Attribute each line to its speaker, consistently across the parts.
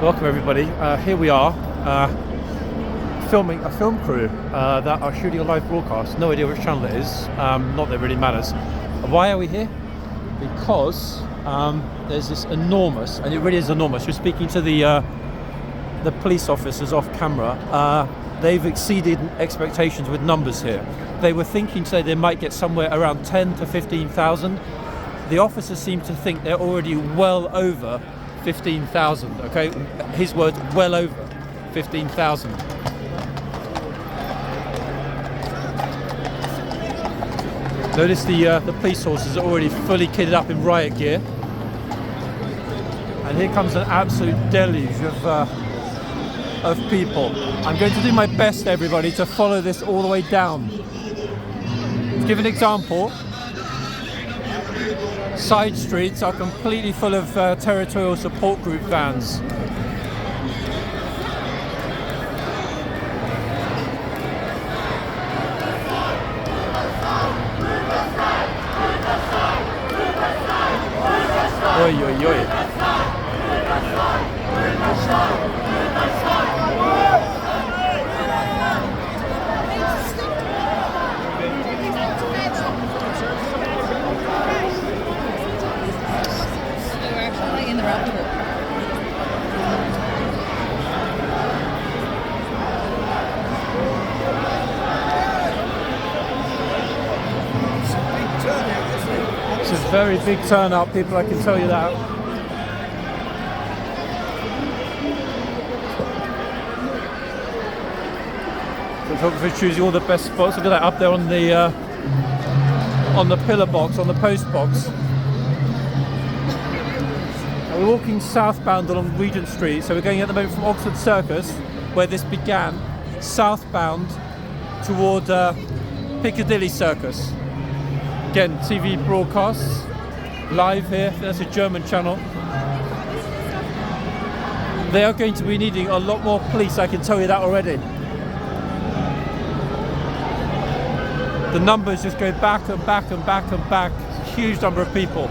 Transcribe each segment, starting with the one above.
Speaker 1: Welcome everybody. Here we are, filming a film crew that are shooting a live broadcast. No idea which channel it is, not that it really matters. Why are we here? Because there's this enormous, and it really is enormous, we're speaking to the police officers off camera. They've exceeded expectations with numbers here. They were thinking today they might get somewhere around 10 to 15,000. The officers seem to think they're already well over 15,000, okay? His words, well over 15,000. Notice the police horses are already fully kitted up in riot gear. And here comes an absolute deluge of people. I'm going to do my best, everybody, to follow this all the way down. To give an example, side streets are completely full of territorial support group vans. Oi, oi, oi. It's a very big turnout, people, I can tell you that. Photographers choosing all the best spots. Look at that up there on the pillar box, on the post box. Now we're walking southbound along Regent Street, so we're going at the moment from Oxford Circus, where this began, southbound toward Piccadilly Circus. Again, TV broadcasts, live here, that's a German channel. They are going to be needing a lot more police, I can tell you that already. The numbers just go back and back and back and back. It's a huge number of people.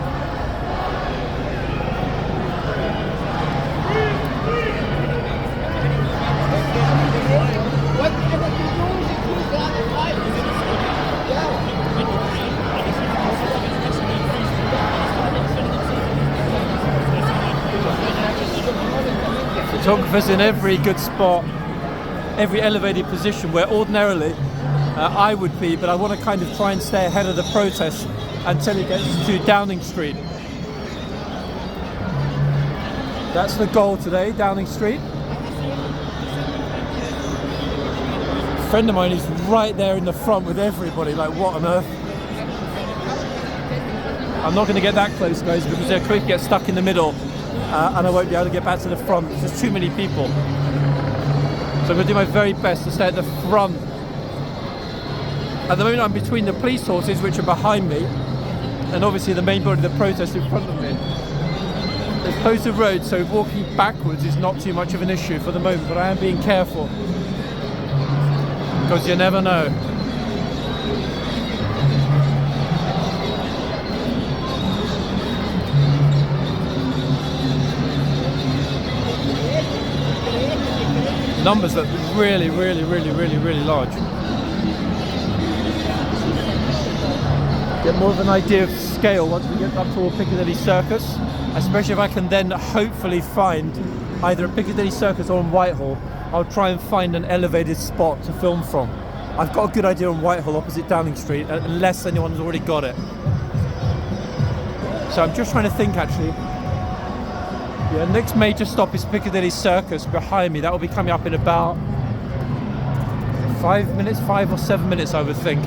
Speaker 1: Photographers in every good spot, every elevated position where ordinarily I would be, but I want to kind of try and stay ahead of the protest until it gets to Downing Street. That's the goal today, Downing Street. A friend of mine is right there in the front with everybody, like what on earth? I'm not going to get that close, guys, because they're quick to get stuck in the middle. And I won't be able to get back to the front. There's just too many people. So I'm going to do my very best to stay at the front. At the moment I'm between the police horses, which are behind me, and obviously the main body of the protest in front of me. There's closed road, so walking backwards is not too much of an issue for the moment, but I am being careful. Because you never know. Numbers look really, really, really, really, really large. Get more of an idea of scale once we get up toward Piccadilly Circus, especially if I can then hopefully find either at Piccadilly Circus or on Whitehall. I'll try and find an elevated spot to film from. I've got a good idea on Whitehall opposite Downing Street, unless anyone's already got it. So I'm just trying to think actually. Yeah, next major stop is Piccadilly Circus behind me. That will be coming up in about 5 or 7 minutes, I would think.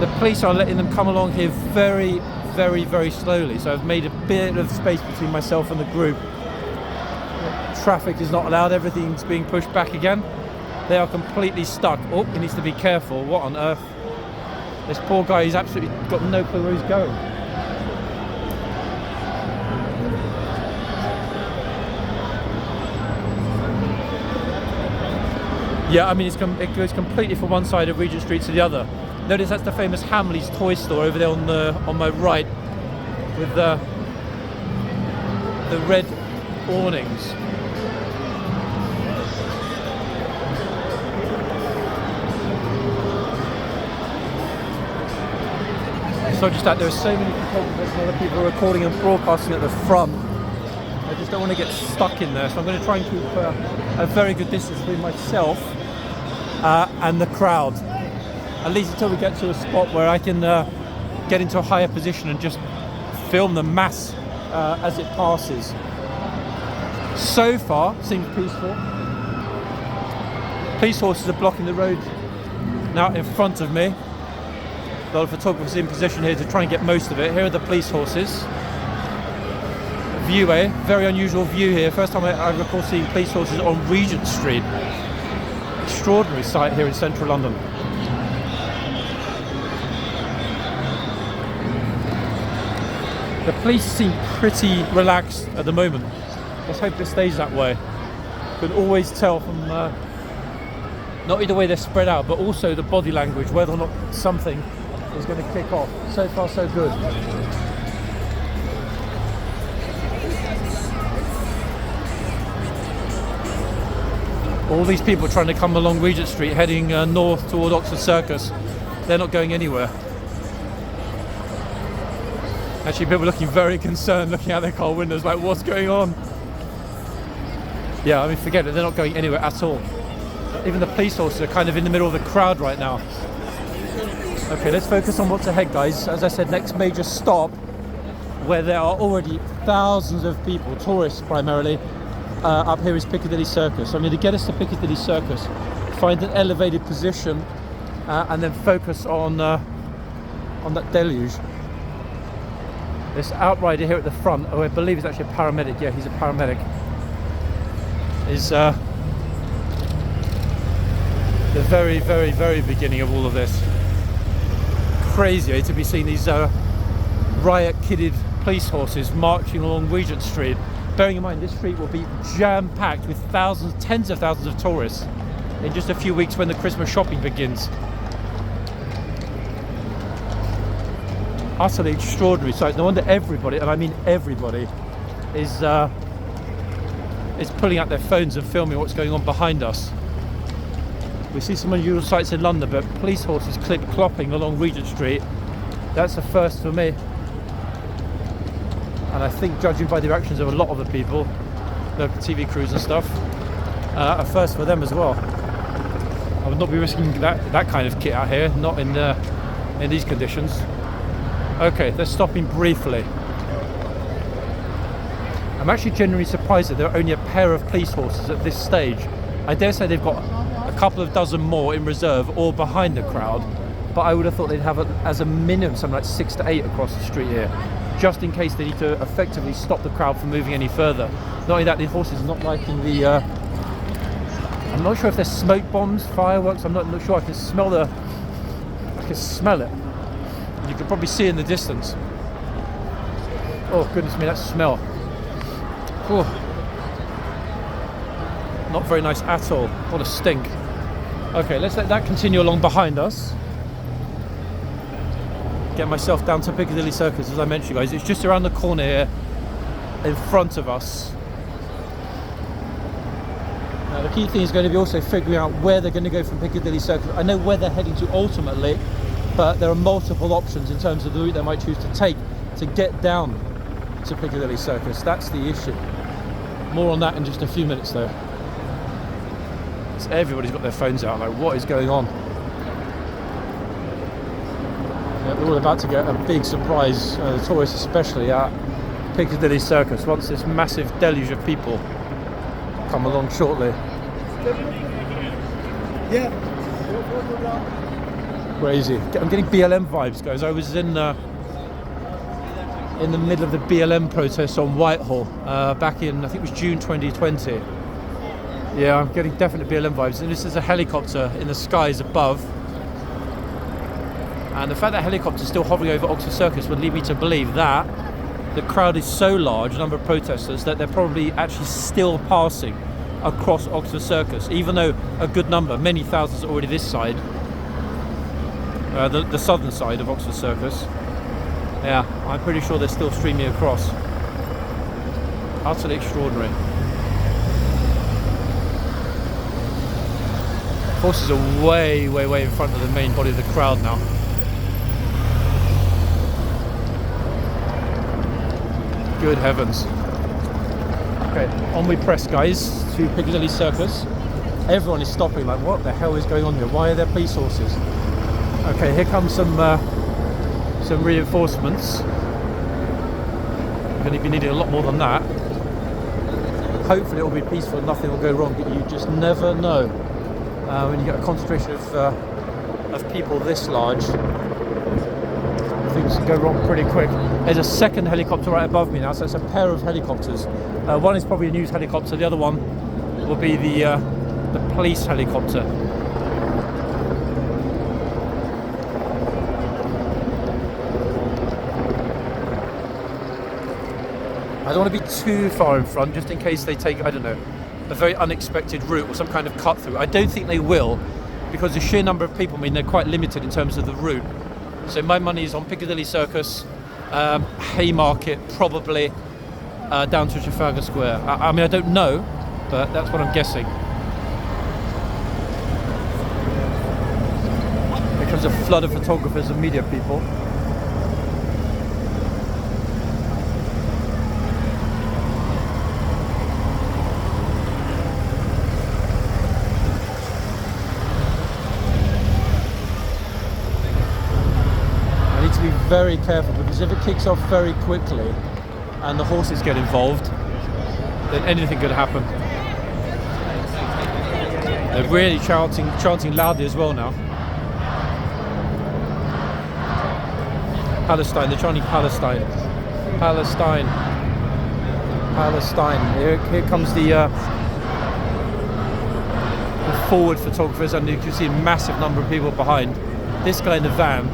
Speaker 1: The police are letting them come along here very, very, very slowly. So I've made a bit of space between myself and the group. Traffic is not allowed. Everything's being pushed back again. They are completely stuck. Oh, he needs to be careful. What on earth? This poor guy, he's absolutely got no clue where he's going. Yeah, I mean, it goes completely from one side of Regent Street to the other. Notice that's the famous Hamley's toy store over there on my right, with the red awnings. So just that there are so many photographers and other people recording and broadcasting at the front. I just don't want to get stuck in there, so I'm going to try and keep a very good distance between myself and the crowd, at least until we get to a spot where I can get into a higher position and just film the mass as it passes. So far, seems peaceful. Police horses are blocking the road now in front of me. A lot of photographers in position here to try and get most of it. Here are the police horses. View, very unusual view here. First time I recall seeing police horses on Regent Street. Extraordinary sight here in central London. The police seem pretty relaxed at the moment. Let's hope it stays that way. You can always tell from not only the way they're spread out, but also the body language, whether or not something is going to kick off. So far, so good. All these people trying to come along Regent Street, heading north toward Oxford Circus. They're not going anywhere. Actually, people are looking very concerned, looking out their car windows, like, what's going on? Yeah, I mean, forget it. They're not going anywhere at all. Even the police horses are kind of in the middle of the crowd right now. Okay, let's focus on what's ahead, guys. As I said, next major stop, where there are already thousands of people, tourists primarily, up here is Piccadilly Circus. I mean, to get us to Piccadilly Circus, find an elevated position and then focus on that deluge. This outrider here at the front, oh, I believe he's actually a paramedic. Yeah, he's a paramedic. Is the very, very, very beginning of all of this. Crazy to be seeing these riot-kidded police horses marching along Regent Street. Bearing in mind, this street will be jam-packed with thousands, tens of thousands of tourists in just a few weeks when the Christmas shopping begins. Utterly extraordinary sight. No wonder everybody, and I mean everybody, is pulling out their phones and filming what's going on behind us. We see some unusual sights in London, but police horses clopping along Regent Street, that's a first for me. And I think, judging by the reactions of a lot of the people, local TV crews and stuff, a first for them as well. I would not be risking that kind of kit out here, not in these conditions. Okay, they're stopping briefly. I'm actually genuinely surprised that there are only a pair of police horses at this stage. I dare say they've got a couple of dozen more in reserve or behind the crowd, but I would have thought they'd have as a minimum something like 6 to 8 across the street here, just in case they need to effectively stop the crowd from moving any further. Not only that, the horses are not liking the I'm not sure if they're smoke bombs, fireworks. I'm not sure. I can smell it. You can probably see in the distance. Oh goodness me, that smell. Whew. Not very nice at all. What a stink. Okay, let's let that continue along behind us. Get myself down to Piccadilly Circus, as I mentioned, guys. It's just around the corner here in front of us. Now, the key thing is going to be also figuring out where they're going to go from Piccadilly Circus. I know where they're heading to ultimately, but there are multiple options in terms of the route they might choose to take to get down to Piccadilly Circus. That's the issue. More on that in just a few minutes, though. So everybody's got their phones out, like, what is going on? Yeah, we're all about to get a big surprise, the tourists especially, at Piccadilly Circus once this massive deluge of people come along shortly. Yeah. Crazy. I'm getting BLM vibes, guys. I was in the middle of the BLM protest on Whitehall back in, I think it was June 2020. Yeah, I'm getting definite BLM vibes. And this is a helicopter in the skies above. And the fact that helicopter is still hovering over Oxford Circus would lead me to believe that the crowd is so large, a number of protesters, that they're probably actually still passing across Oxford Circus, even though a good number, many thousands, are already this side, the southern side of Oxford Circus. Yeah, I'm pretty sure they're still streaming across. Utterly extraordinary. Horses are way in front of the main body of the crowd now. Good heavens. Okay, on we press, guys, to Piccadilly Circus. Everyone is stopping, like, what the hell is going on here? Why are there police horses? Okay, here comes some reinforcements. We're going to be needing a lot more than that. Hopefully it will be peaceful, nothing will go wrong, but you just never know. When you get a concentration of people this large, things can go wrong pretty quick. There's a second helicopter right above me now, so it's a pair of helicopters. One is probably a news helicopter, the other one will be the police helicopter. I don't want to be too far in front, just in case they take, I don't know, a very unexpected route or some kind of cut through. I don't think they will, because the sheer number of people mean they're quite limited in terms of the route. So my money is on Piccadilly Circus, Haymarket, probably down to Trafalgar Square. I mean, I don't know, but that's what I'm guessing. Here comes a flood of photographers and media people. Be very careful, because if it kicks off very quickly and the horses get involved, then anything could happen. They're really chanting loudly as well now. Palestine, they're chanting Palestine. Palestine. Palestine. Here comes the forward photographers, and you can see a massive number of people behind. This guy in the van,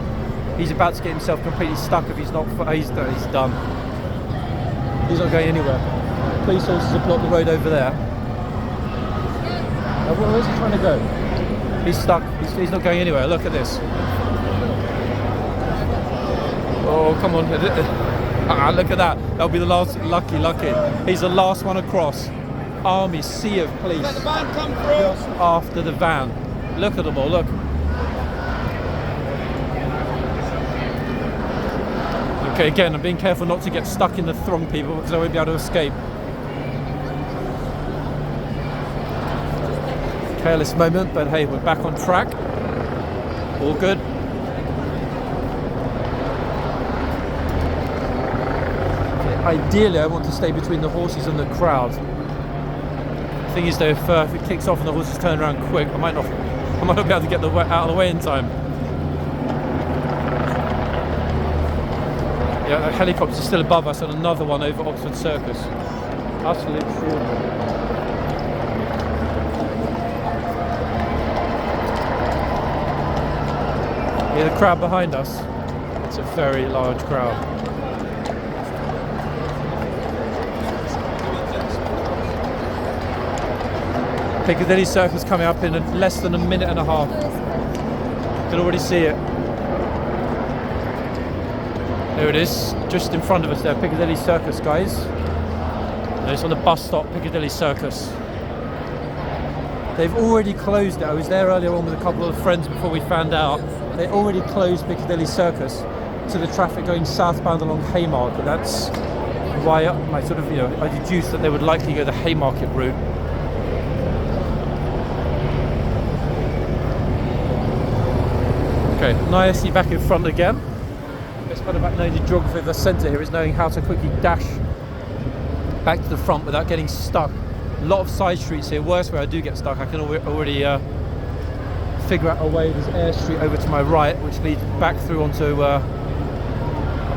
Speaker 1: he's about to get himself completely stuck if he's not. He's done. He's not going anywhere. Police horses have blocked the road over there. Where's he trying to go? He's stuck. He's not going anywhere. Look at this. Oh, come on. Look at that. That'll be the last. Lucky. He's the last one across. Army, sea of police. Let the van come through. Just after the van. Look at them all. Look. Okay, again, I'm being careful not to get stuck in the throng, people, because I won't be able to escape. Careless moment, but hey, we're back on track. All good. Okay, ideally, I want to stay between the horses and the crowd. The thing is, though, if it kicks off and the horses turn around quick, I might not be able to get out of the way in time. Yeah, the helicopter's still above us, and another one over Oxford Circus. Absolutely extraordinary. Yeah, the crowd behind us. It's a very large crowd. Piccadilly Circus coming up in less than a minute and a half. You can already see it. There it is, just in front of us there, Piccadilly Circus, guys. And it's on the bus stop, Piccadilly Circus. They've already closed it. I was there earlier on with a couple of friends before we found out. They already closed Piccadilly Circus to the traffic going southbound along Haymarket. That's why I sort of, I deduced that they would likely go the Haymarket route. Okay, nicely back in front again. It's kind of about knowing the geography of the centre here, is knowing how to quickly dash back to the front without getting stuck. A lot of side streets here. Worst where I do get stuck, I can already figure out a way. There's Air Street over to my right, which leads back through onto I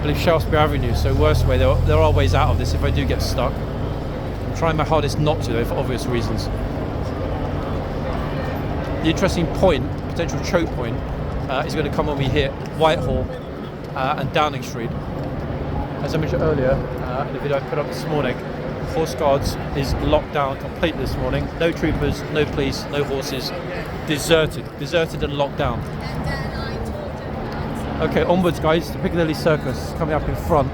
Speaker 1: believe Shaftesbury Avenue. So worst way, there are ways out of this if I do get stuck. I'm trying my hardest not to, though, for obvious reasons. The interesting point, potential choke point, is going to come when we hit Whitehall and Downing Street. As I mentioned earlier in the video I put up this morning, horseguards is locked down completely this morning. No troopers, no police, no horses. Deserted and locked down. Okay, onwards, guys, to Piccadilly Circus coming up in front.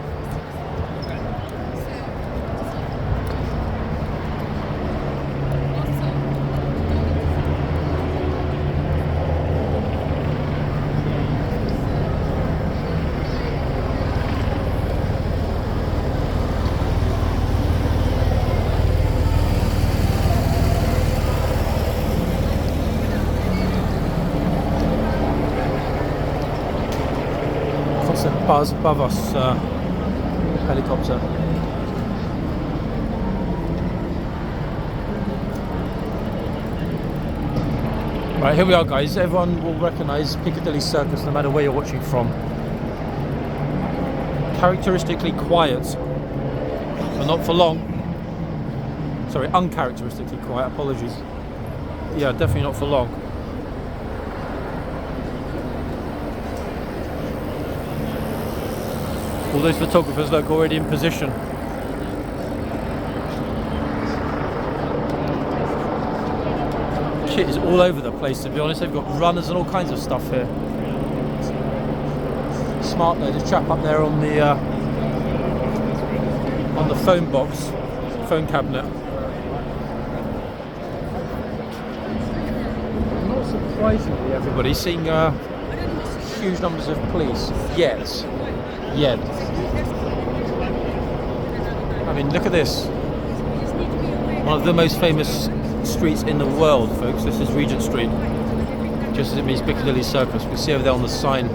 Speaker 1: buzz above us. Helicopter. Right, here we are, guys. Everyone will recognise Piccadilly Circus no matter where you're watching from. Characteristically quiet, but not for long. Sorry, uncharacteristically quiet, apologies. Yeah, definitely not for long. All those photographers look already in position. Shit is all over the place, to be honest. They've got runners and all kinds of stuff here. Smart though, the chap up there on the phone box, phone cabinet. Not surprisingly, everybody seeing huge numbers of police yet. I mean, look at this. One of the most famous streets in the world, folks. This is Regent Street, just as it means Piccadilly Circus. We see over there on the sign,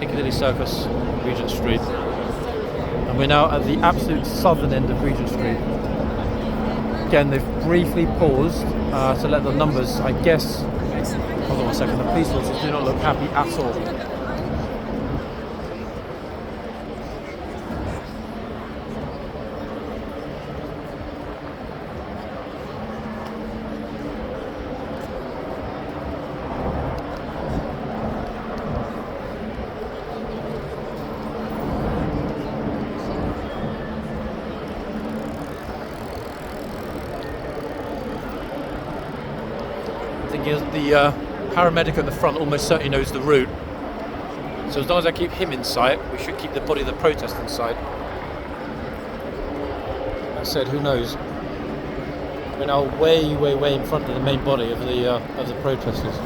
Speaker 1: Piccadilly Circus, Regent Street. And we're now at the absolute southern end of Regent Street. Again, they've briefly paused to let the numbers, I guess, hold on one second, the police officers do not look happy at all. The paramedic at the front almost certainly knows the route, so as long as I keep him in sight, we should keep the body of the protest in sight. That said, who knows? We're now way in front of the main body of the protesters.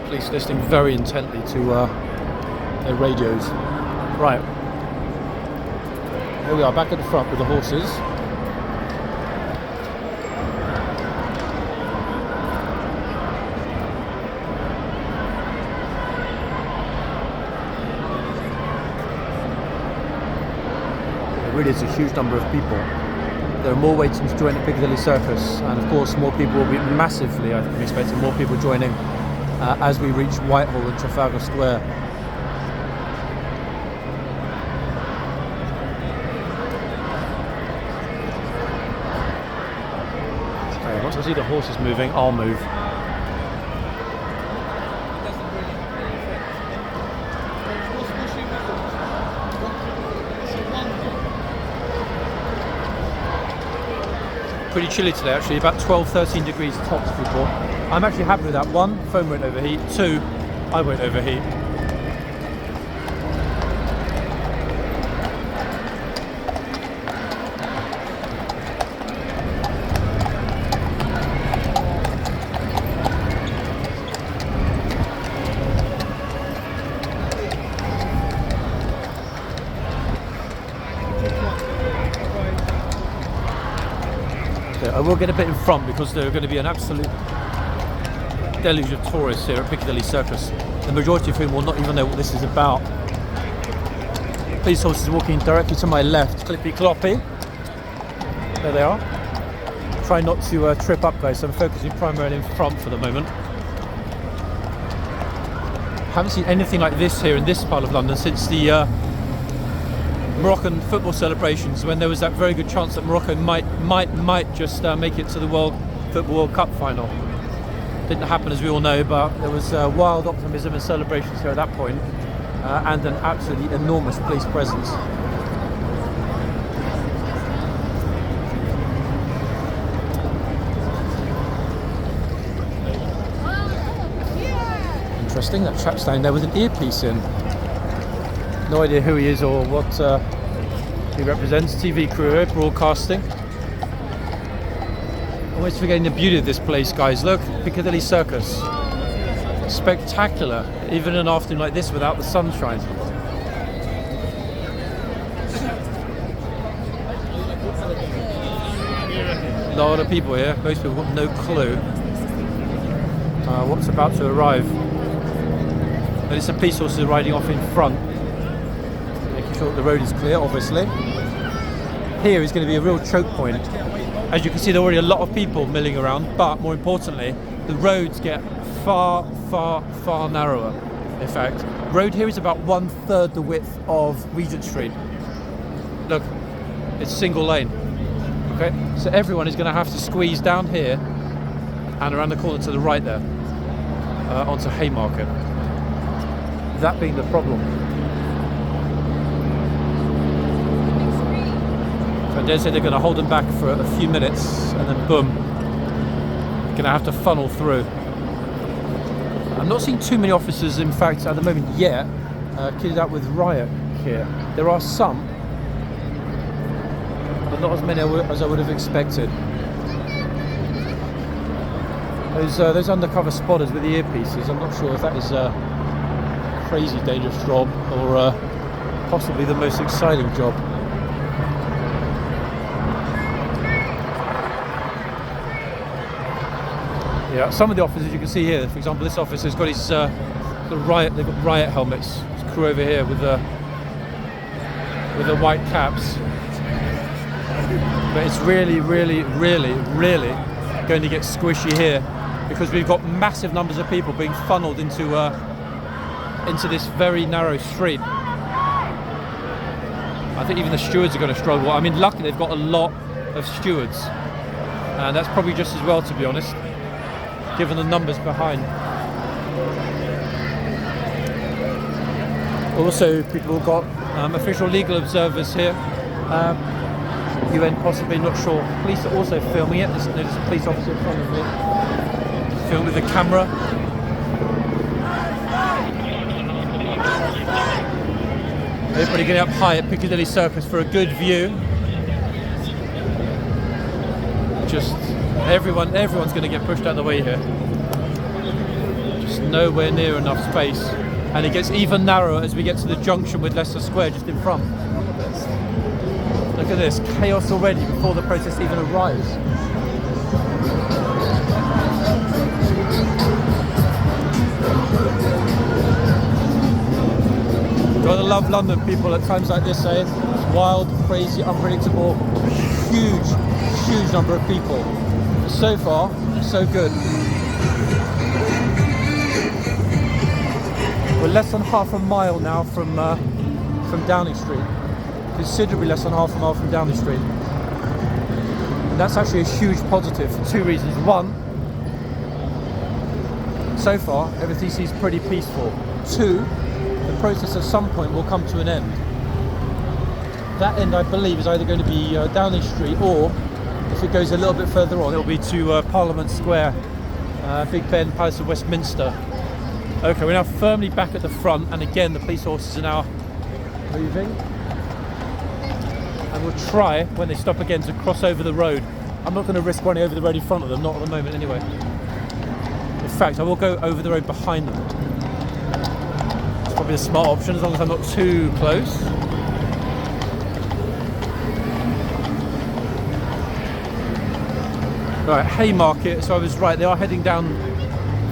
Speaker 1: Police listening very intently to their radios. Right, here we are back at the front with the horses. It really is a huge number of people. There are more waiting to join the Piccadilly Circus, and of course more people will be massively, I'm expecting more people joining as we reach Whitehall and Trafalgar Square. Okay, once I see the horses moving, I'll move. Pretty chilly today actually, about 12-13 degrees tops people. I'm actually happy with that. One, phone won't overheat. Two, I won't overheat. I will get a bit in front because there are going to be an absolute deluge of tourists here at Piccadilly Circus, the majority of whom will not even know what this is about. Police horses walking directly to my left, clippy cloppy. There they are. Try not to trip up, guys, so I'm focusing primarily in front for the moment. Haven't seen anything like this here in this part of London since the Moroccan football celebrations, when there was that very good chance that Morocco might just make it to the Football World Cup final. Didn't happen, as we all know, but there was wild optimism and celebrations here at that point, and an absolutely enormous police presence. Interesting, that chap's down there with an earpiece in. No idea who he is or what He represents TV crew here, broadcasting. Always forgetting the beauty of this place, guys. Look, Piccadilly Circus. Spectacular, even an afternoon like this without the sunshine. A lot of people here. Most people have no clue what's about to arrive. But it's some police horses riding off in front, making sure that the road is clear, obviously. Here is going to be a real choke point. As you can see, there are already a lot of people milling around, but more importantly, the roads get far, far, far narrower. In fact, road here is about 1/3 the width of Regent Street. Look, it's single lane. Okay, so everyone is going to have to squeeze down here and around the corner to the right there, onto Haymarket. That being the problem. So I dare say they're going to hold them back for a few minutes and then boom, going to have to funnel through. I'm not seeing too many officers, in fact, at the moment yet, kitted out with riot gear. There are some, but not as many as I would have expected. Those undercover spotters with the earpieces, I'm not sure if that is a crazy dangerous job or possibly the most exciting job. Yeah, some of the officers you can see here, for example, this officer's got his they've got riot helmets. His crew over here with the white caps. But it's really, really, really, really going to get squishy here because we've got massive numbers of people being funneled into this very narrow street. I think even the stewards are going to struggle. I mean, luckily they've got a lot of stewards, and that's probably just as well, to be honest, given the numbers behind. Also, people have got official legal observers here. UN possibly, not sure. Police are also filming it. There's a police officer in front of me, filmed with a camera. Everybody getting up high at Piccadilly Circus for a good view. Just everyone's going to get pushed out of the way here. Just nowhere near enough space, and it gets even narrower as we get to the junction with Leicester Square just in front. Look at this, chaos already before the protest even arrives. Gotta love London, people, at times like this, eh? It's wild, crazy, unpredictable, huge number of people. But so far, so good. We're less than half a mile now from Downing Street. Considerably less than half a mile from Downing Street. And that's actually a huge positive for two reasons. One, so far everything seems pretty peaceful. Two, the protest at some point will come to an end. That end, I believe, is either going to be Downing Street, or if it goes a little bit further on, it'll be to Parliament Square, Big Ben, Palace of Westminster. Okay, we're now firmly back at the front, and again the police horses are now moving. And we'll try, when they stop again, to cross over the road. I'm not going to risk running over the road in front of them, not at the moment anyway. In fact, I will go over the road behind them. It's probably a smart option, as long as I'm not too close. Right, Haymarket, so I was right, they are heading down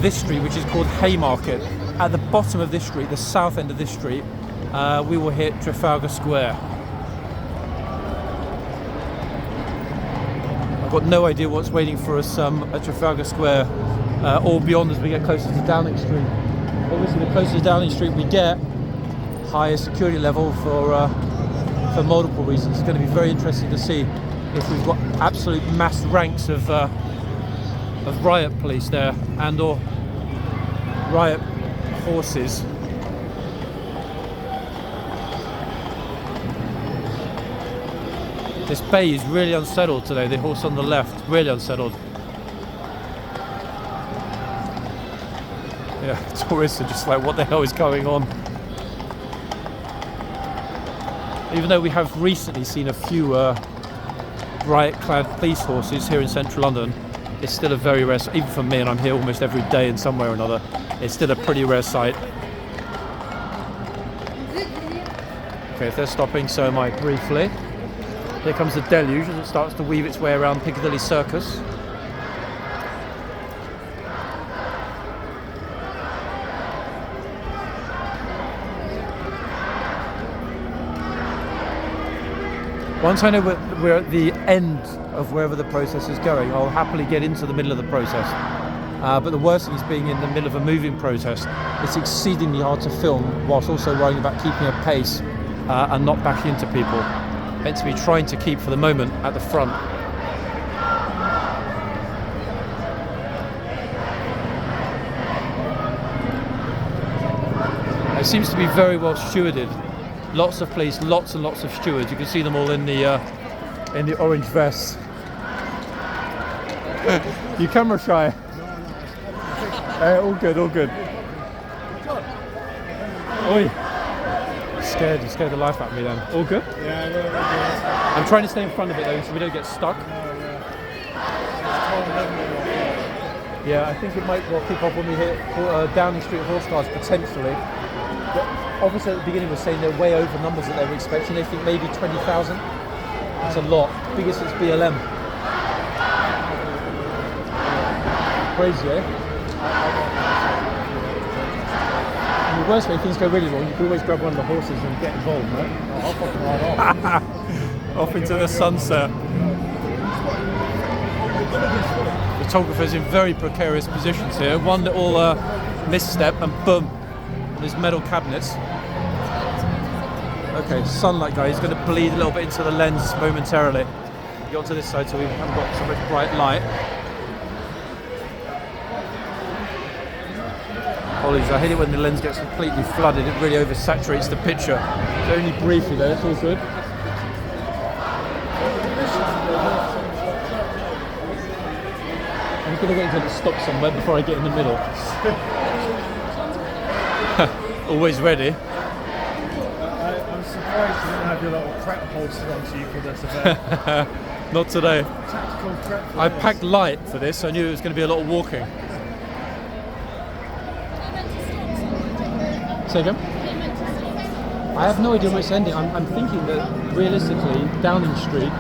Speaker 1: this street, which is called Haymarket. At the bottom of this street, the south end of this street, we will hit Trafalgar Square. I've got no idea what's waiting for us at Trafalgar Square or beyond as we get closer to Downing Street. Obviously, the closer to Downing Street we get, higher security level for multiple reasons. It's going to be very interesting to see if we've got absolute mass ranks of riot police there and or riot horses. This bay is really unsettled today, the horse on the left, really unsettled. Yeah, tourists are just like, what the hell is going on? Even though we have recently seen a few riot-clad police horses here in central London, it's still a very rare sight. Even for me, and I'm here almost every day in some way or another, it's still a pretty rare sight. Okay, if they're stopping, so am I briefly. Here comes the deluge as it starts to weave its way around Piccadilly Circus. Once I know we're at the end of wherever the process is going, I'll happily get into the middle of the process. But the worst thing is being in the middle of a moving protest. It's exceedingly hard to film whilst also worrying about keeping a pace and not backing into people. Hence me trying to keep, for the moment, at the front. It seems to be very well stewarded. Lots of police, lots and lots of stewards. You can see them all in the orange vests. You camera shy? All good, all good. Oi. You scared the life out of me then. All good? Yeah. I'm trying to stay in front of it though, so we don't get stuck. Yeah, I think it might well kick off when we hit Downing Street horseguards potentially. But obviously at the beginning we're saying they're way over numbers that they were expecting. They think maybe 20,000. That's a lot. Biggest it's BLM. Crazy, eh? And the worst way things go really wrong, you can always grab one of the horses and get involved, right? I'll fucking ride off. Off into the sunset. Photographers in very precarious positions here. One little misstep and boom. There's metal cabinets. Okay, sunlight guy, he's going to bleed a little bit into the lens momentarily. Get onto this side so we haven't got so much bright light. Apologies, I hate it when the lens gets completely flooded, it really oversaturates the picture. So only briefly though, it's all good. I'm going to wait until it stops somewhere before I get in the middle. Always ready.
Speaker 2: I'm surprised you didn't have your little prep holster onto you for this event.
Speaker 1: Not today.
Speaker 2: Tactical prep for
Speaker 1: I
Speaker 2: this.
Speaker 1: packed light for this, so I knew it was going to be a lot of walking. Say again? I have no idea where it's ending. I'm thinking that realistically, Downing Street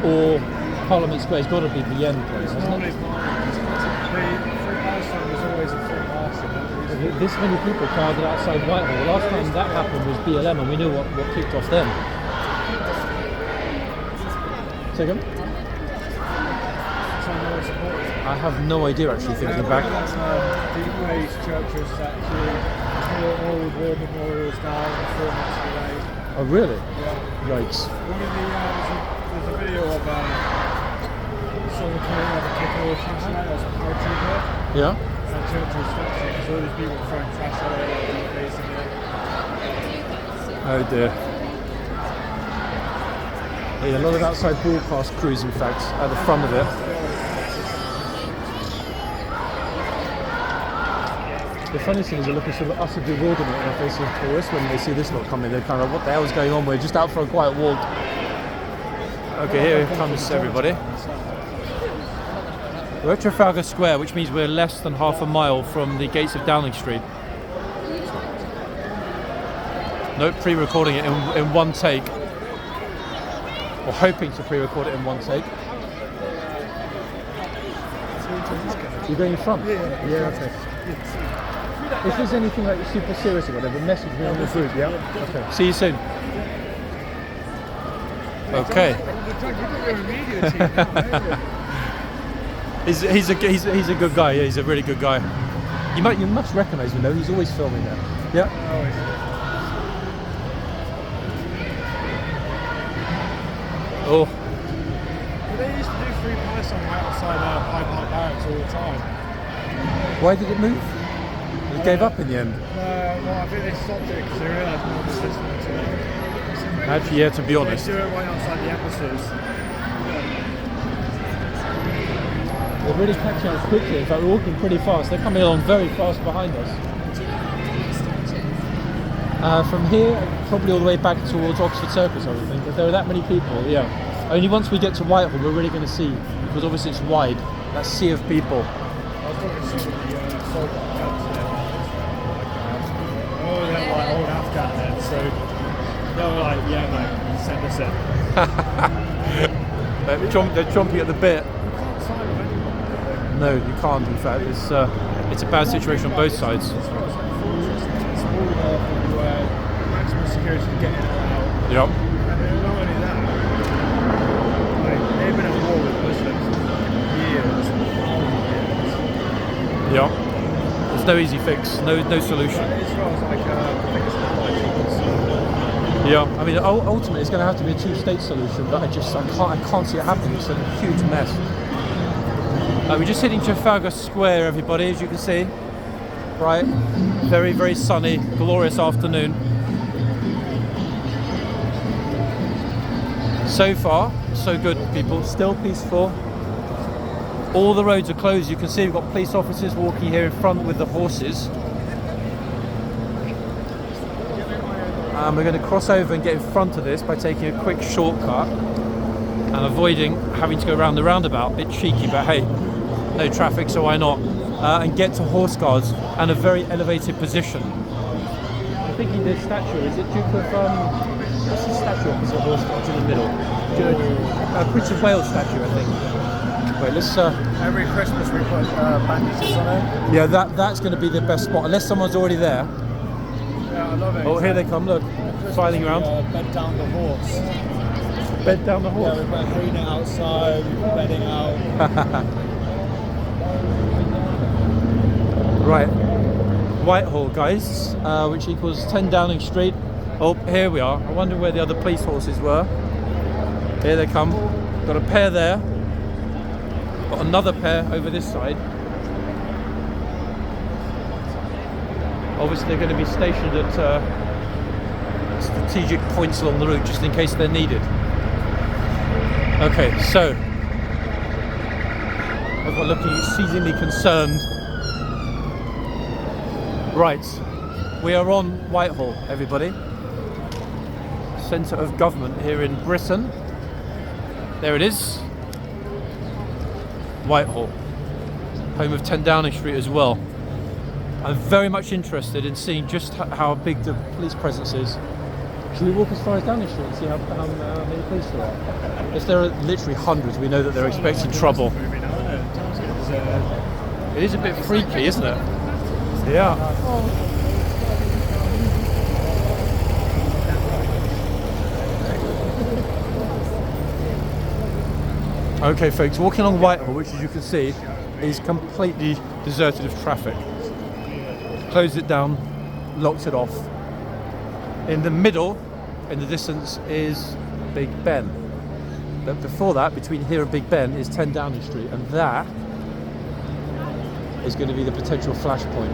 Speaker 1: or Parliament Square has got to be the end place, hasn't it? This many people crowded outside Whitehall. The last time that happened was BLM, and we knew what kicked off them. Say again? I have no idea actually, thinking back. Churchill statue, old war memorials now, performance today. Oh really? Yeah. Yikes.
Speaker 2: One of there's a video of someone coming out of a kicker or something like that, that's a paratrooper.
Speaker 1: Yeah?
Speaker 2: Churchill statue, because all these people throwing trash all over the place in it.
Speaker 1: Oh dear. Yeah, a lot of outside broadcast crews in fact, at the front of it. The funny thing is they're looking sort of utter bewilderment on the face of tourists when they see this lot coming. They're kind of, what the hell is going on? We're just out for a quiet walk. Okay, here comes everybody. We're at Trafalgar Square, which means we're less than half a mile from the gates of Downing Street. Nope, pre-recording it in one take. Or hoping to pre-record it in one take. You're going in front? Yeah, okay. If there's anything like super serious or whatever, message me on the group, yeah? Okay. See you soon. Okay. He's a good guy. Yeah, he's a really good guy. You must recognise him though. He's always filming there. Yeah. Oh.
Speaker 2: Well, they used to do free pies on outside Hyde Park Barracks all the time.
Speaker 1: Why did it move? It gave up in the end.
Speaker 2: Well, I think they stopped it because they realised no one was listening to it.
Speaker 1: Actually, yeah. To be honest.
Speaker 2: They do it right outside the embassies.
Speaker 1: They're really catching up quickly. In fact, we're walking pretty fast. They're coming along very fast behind us. From here, probably all the way back towards Oxford Circus, I would think. If there are that many people, yeah. Only once we get to Whitehall, we're really going to see, because obviously it's wide, that sea of people.
Speaker 2: I was going to see the soldier camps there. Oh, they're like old Afghan then, so they were like, yeah, mate, send us in.
Speaker 1: They're chomping at the bit.
Speaker 2: You can't sign them anyway.
Speaker 1: No, you can't, in fact. It's a bad situation on both sides.
Speaker 2: It's all there for maximum security to get in and out.
Speaker 1: Yep.
Speaker 2: And not only that, like, they've been at war with Muslims for years.
Speaker 1: Yep. There's no easy fix, no solution.
Speaker 2: Israel's like the biggest concern.
Speaker 1: Yeah, I mean, ultimately it's going to have to be a two-state solution, but I can't see it happening. It's a huge mess. We're just hitting Trafalgar Square, everybody, as you can see. Right, very, very sunny, glorious afternoon. So far, so good, people. Still peaceful. All the roads are closed. You can see we've got police officers walking here in front with the horses. We're going to cross over and get in front of this by taking a quick shortcut and avoiding having to go around the roundabout. Bit cheeky, but hey, no traffic, so why not? And get to horse guards and a very elevated position. I'm thinking the statue, is it Duke of, what's the statue opposite horse guards in the middle? Prince of Wales statue, I think. Wait, let's...
Speaker 2: Every Christmas we put bandages on it.
Speaker 1: Yeah, that's going to be the best spot, unless someone's already there.
Speaker 2: Yeah, I love it.
Speaker 1: Oh, here they come, look, filing around.
Speaker 2: Bed down the horse.
Speaker 1: Bed down the horse?
Speaker 2: Yeah, we've got haying outside, we've got bedding out.
Speaker 1: Right, Whitehall, guys, which equals 10 Downing Street. Oh, here we are. I wonder where the other police horses were. Here they come. Got a pair there. Got another pair over this side. Obviously, they're going to be stationed at strategic points along the route, just in case they're needed. Okay, so everyone looking exceedingly concerned. Right, we are on Whitehall, everybody. Centre of government here in Britain. There it is. Whitehall, home of 10 Downing Street as well. I'm very much interested in seeing just how big the police presence is. Should we walk as far as Downing Street and see how many police there are? If there are literally hundreds, we know that they're expecting trouble. It is a bit freaky, isn't it? Yeah. Okay, folks, walking along Whitehall, which as you can see is completely deserted of traffic. Closed it down, locked it off. In the middle, in the distance, is Big Ben. But before that, between here and Big Ben, is 10 Downing Street, and that is going to be the potential flashpoint.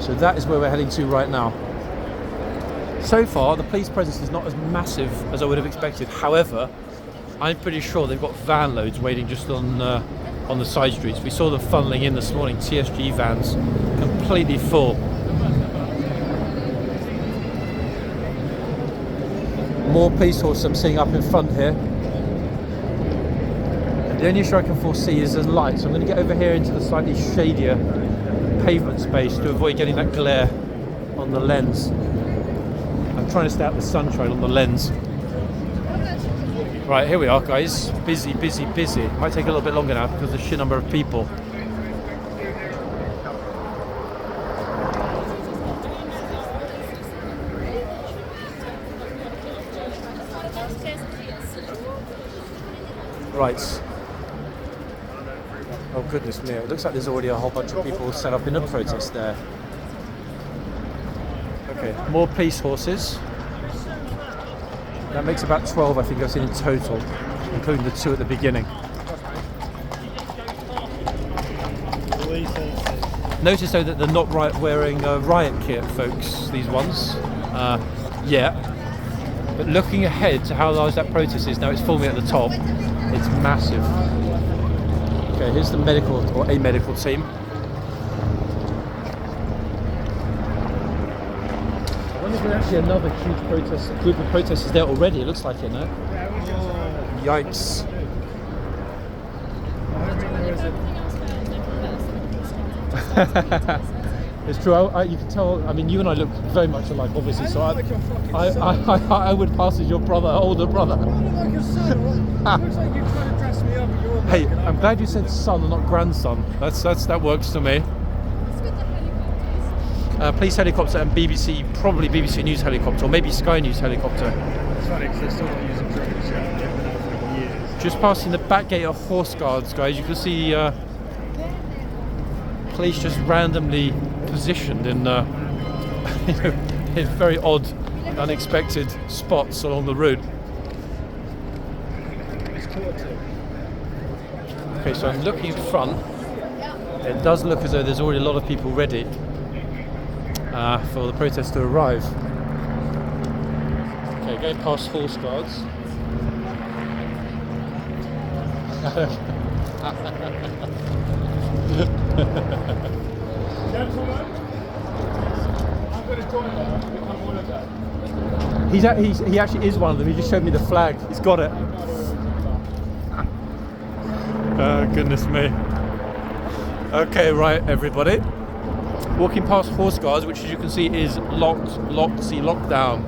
Speaker 1: So that is where we're heading to right now. So far, the police presence is not as massive as I would have expected. However, I'm pretty sure they've got van loads waiting just on the side streets. We saw them funneling in this morning, TSG vans, completely full. More police horses I'm seeing up in front here. The only issue I can foresee is the light, so I'm going to get over here into the slightly shadier pavement space to avoid getting that glare on the lens. I'm trying to stay out the sunshine on the lens. Right, here we are, guys. Busy, busy, busy. Might take a little bit longer now because of the sheer number of people. Right. Oh goodness me, it looks like there's already a whole bunch of people set up in a protest there. Okay, more police horses. That makes about 12, I think I've seen in total, including the 2 at the beginning. Notice though that they're not wearing riot kit, folks, these ones, yet. But looking ahead to how large that protest is, now it's forming at the top, it's massive. Okay, here's the medical, or a medical team. There's actually another huge group of protesters there already, it looks like it, no? Yikes. It's true, you can tell, I mean, you and I look very much alike, obviously, so I would pass as your brother, older brother.
Speaker 2: Looks like you're trying to dress me up.
Speaker 1: Hey, I'm glad you said son and not grandson. That works for me. Police helicopter and BBC, probably BBC News helicopter, or maybe Sky News helicopter.
Speaker 2: It's funny because they're still not using drones yet. They've been out for years.
Speaker 1: Just passing the back gate of horseguards, guys. You can see police just randomly positioned in, in very odd, unexpected spots along the route. Okay, so I'm looking in front. It does look as though there's already a lot of people ready for the protest to arrive. Okay, going past horse guards.
Speaker 2: Gentlemen, I'm going to join them. I'm one of them.
Speaker 1: He actually is one of them. He just showed me the flag. He's got it. Oh, goodness me. Okay, right, everybody. Walking past horse guards, which as you can see is locked down.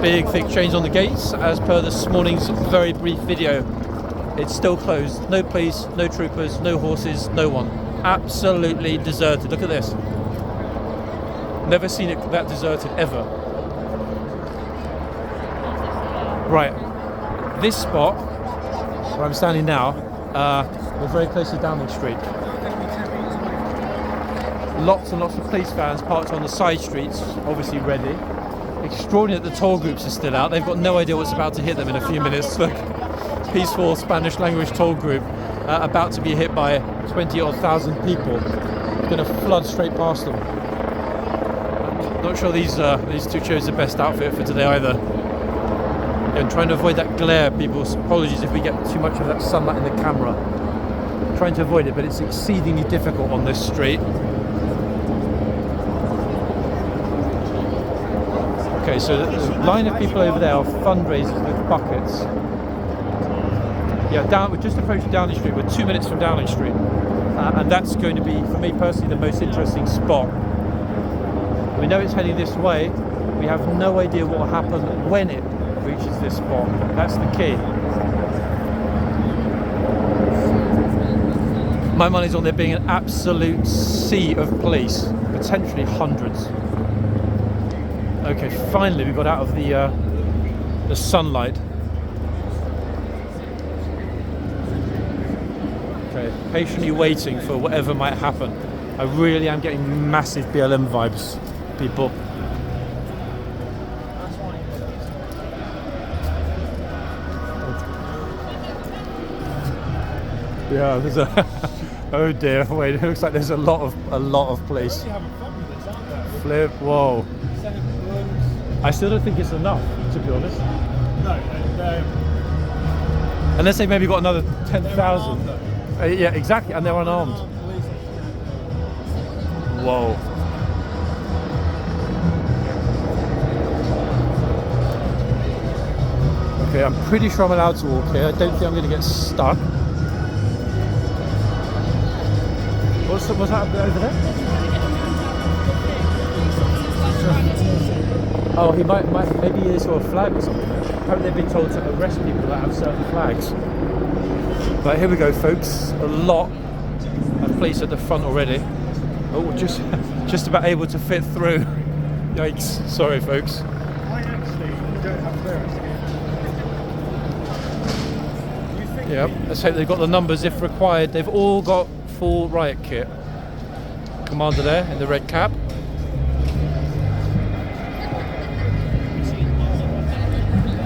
Speaker 1: Big thick chains on the gates, as per this morning's very brief video. It's still closed. No police, no troopers, no horses, no one. Absolutely deserted. Look at this. Never seen it that deserted ever. Right, this spot where I'm standing now, we're very close to Downing Street. Lots and lots of police vans parked on the side streets, obviously ready. Extraordinary that the toll groups are still out. They've got no idea what's about to hit them in a few minutes. Look, peaceful Spanish language toll group about to be hit by 20,000 people. It's going to flood straight past them. Not sure these two chose the best outfit for today either. And trying to avoid that glare, people. Apologies if we get too much of that sunlight in the camera. Trying to avoid it, but it's exceedingly difficult on this street. Okay, so the line of people over there are fundraisers with buckets. Yeah, we're just approaching Downing Street. We're 2 minutes from Downing Street, and that's going to be, for me personally, the most interesting spot. We know it's heading this way. We have no idea what will happen when it reaches this spot. That's the key. My money's on there being an absolute sea of police, potentially hundreds. Okay, finally we got out of the sunlight. Okay, patiently waiting for whatever might happen. I really am getting massive BLM vibes, people. Yeah, there's a. Oh dear! Wait, it looks like there's a lot of police. Flip! Whoa! I still don't think it's enough, to be honest.
Speaker 2: No,
Speaker 1: unless they've maybe got another 10,000. Yeah, exactly, and they're unarmed. Whoa! Okay, I'm pretty sure I'm allowed to walk here. I don't think I'm going to get stuck. What's that over there? Oh, he maybe he saw a flag or something. Apparently they've been told to arrest people that have certain flags. But here we go, folks. A lot of police at the front already. Oh, just about able to fit through. Yikes! Sorry, folks.
Speaker 2: I actually don't have clearance.
Speaker 1: Yep. Let's hope they've got the numbers if required. They've all got full riot kit. Commander there in the red cap.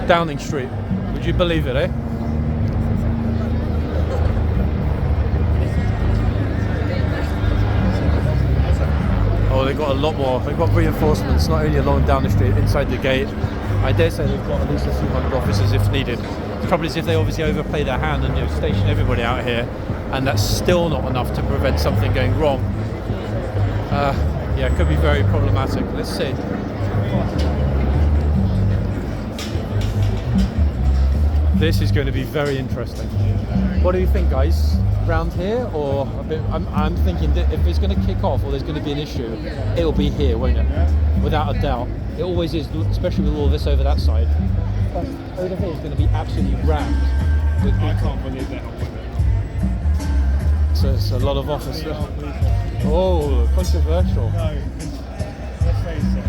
Speaker 1: Downing Street. Would you believe it, eh? Oh, they've got a lot more. They've got reinforcements, not only along Downing Street, inside the gate. I dare say they've got at least a few hundred officers if needed. The trouble is if they obviously overplay their hand and station everybody out here, and that's still not enough to prevent something going wrong. Yeah, it could be very problematic. Let's see. This is going to be very interesting. What do you think, guys? Round here, or a bit? I'm thinking that if it's going to kick off or there's going to be an issue, it'll be here, won't it? Without a doubt. It always is, especially with all this over that side. But over here is going to be absolutely rammed with people.
Speaker 2: I can't believe that.
Speaker 1: So it's a lot of officers. Oh, controversial.
Speaker 2: No, let's face it.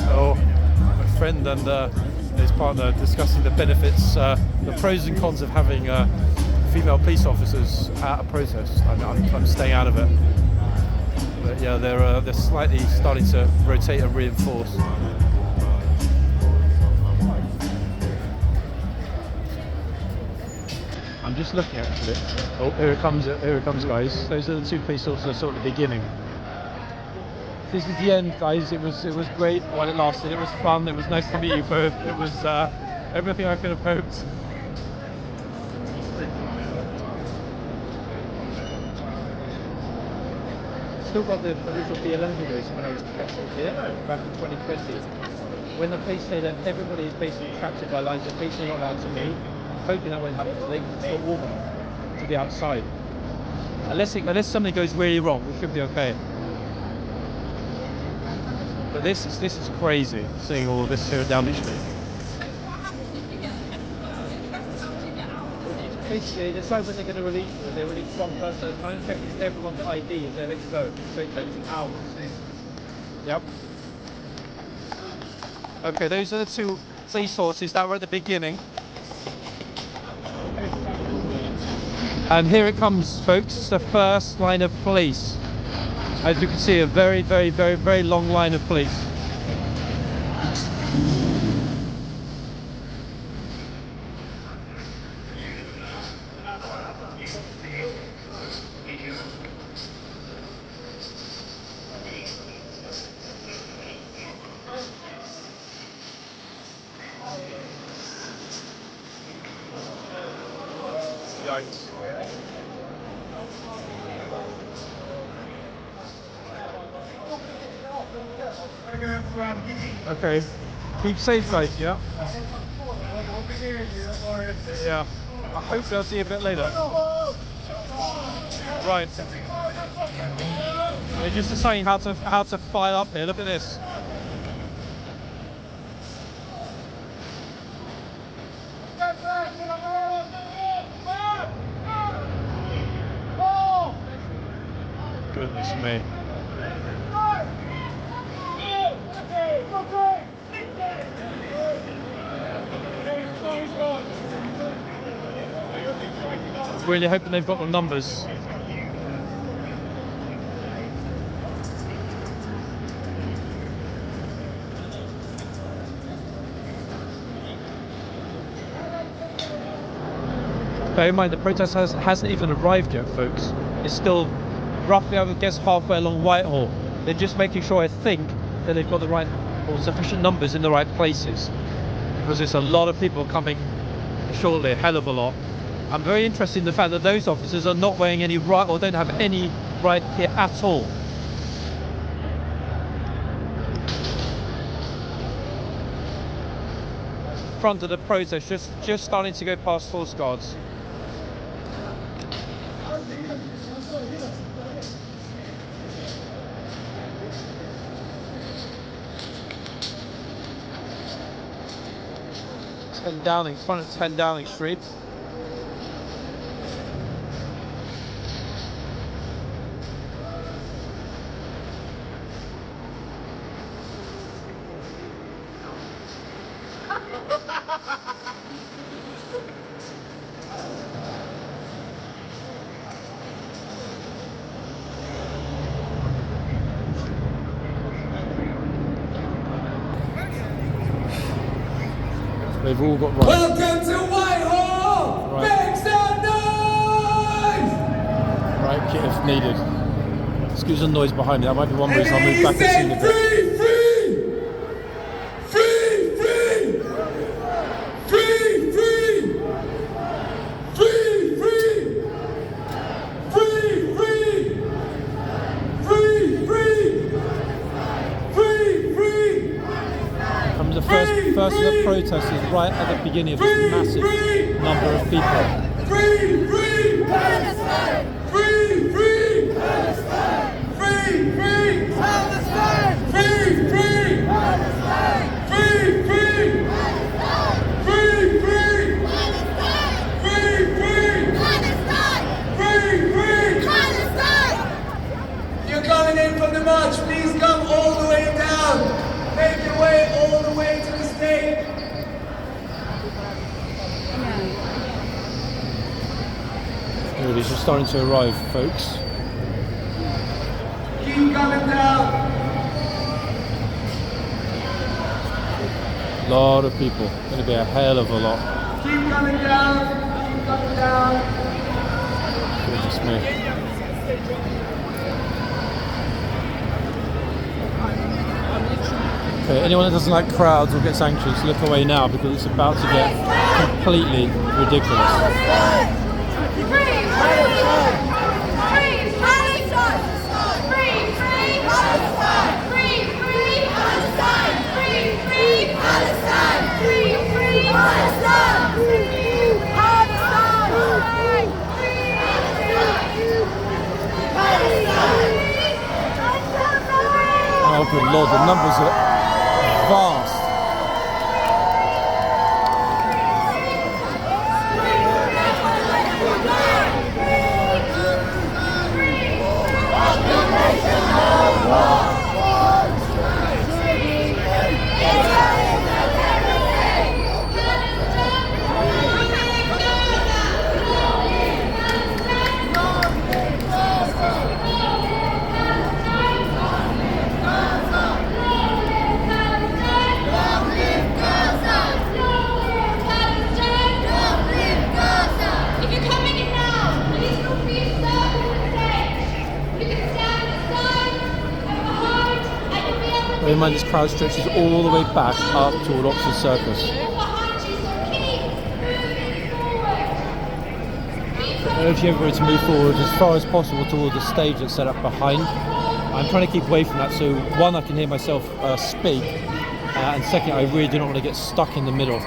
Speaker 1: Oh, my friend and his partner discussing the benefits, the pros and cons of having female police officers at a protest. I'm staying out of it. But yeah, they're slightly starting to rotate and reinforce. I'm just looking actually. Oh, here it comes, guys. Those are the two police officers sort of at the beginning. This is the end, guys. It was great while it lasted. It was fun. It was nice to meet you both. It was everything I could have hoped. Still got the original BLM videos when I was captured here back in 2020. When the police say that everybody is basically captured by lines of police, they're not allowed to meet. Hoping that won't happen today because it's not warm enough to be outside. Unless something goes really wrong, we should be okay. But this is crazy, seeing all of this here down the street. Basically, it's like when they're going to release them, they release one person at a time, check everyone's ID as they're let to go. So it takes hours. Yep. Okay, those are the two police sources that were at the beginning. And here it comes, folks, the first line of police. As you can see, a very, very, very, very long line of police. Yikes. Okay, keep safe, guys. Yeah. Yeah. I hope I'll see you a bit later. Right. They're just deciding how to fire up here. Look at this. Goodness me. Really hoping they've got the numbers. Bear in mind, the protest hasn't even arrived yet, folks. It's still roughly, I would guess, halfway along Whitehall. They're just making sure, I think, that they've got the right or sufficient numbers in the right places. Because there's a lot of people coming shortly, a hell of a lot. I'm very interested in the fact that those officers are not wearing any right or don't have any right here at all. Front of the protest, just starting to go past horseguards. Front of 10 Downing Street. They've all got right.
Speaker 3: Welcome to Whitehall!
Speaker 1: Right.
Speaker 3: Make some noise!
Speaker 1: Right kit if needed. Excuse the noise behind me. That might be one reason I'll move back and see the bit.
Speaker 3: Free, free! Free, free! Free, free! Free, free!
Speaker 1: protesters right at the beginning of this massive number of people.
Speaker 3: Free, free! Palestine! Free, free! Palestine! Free, free! Palestine! Free, free! Palestine! Free, free! Palestine! Free, free! Palestine! Free, free! Palestine! Free, free! Palestine! You're coming in from the march, please come all the way down. Make your way all the way to the stage.
Speaker 1: Really, it's just starting to arrive, folks.
Speaker 3: Keep coming down.
Speaker 1: Lot of people. Going to be a hell of a lot.
Speaker 3: Keep coming down. Keep coming down.
Speaker 1: Goodness me. Okay, anyone that doesn't like crowds or gets anxious, look away now because it's about to get completely ridiculous. Oh good lord, the numbers are vast. Bear in mind this crowd stretches all the way back up toward Oxford Circus. I urge everybody to move forward as far as possible toward the stage that's set up behind. I'm trying to keep away from that so one, I can hear myself speak, and second, I really do not want to get stuck in the middle.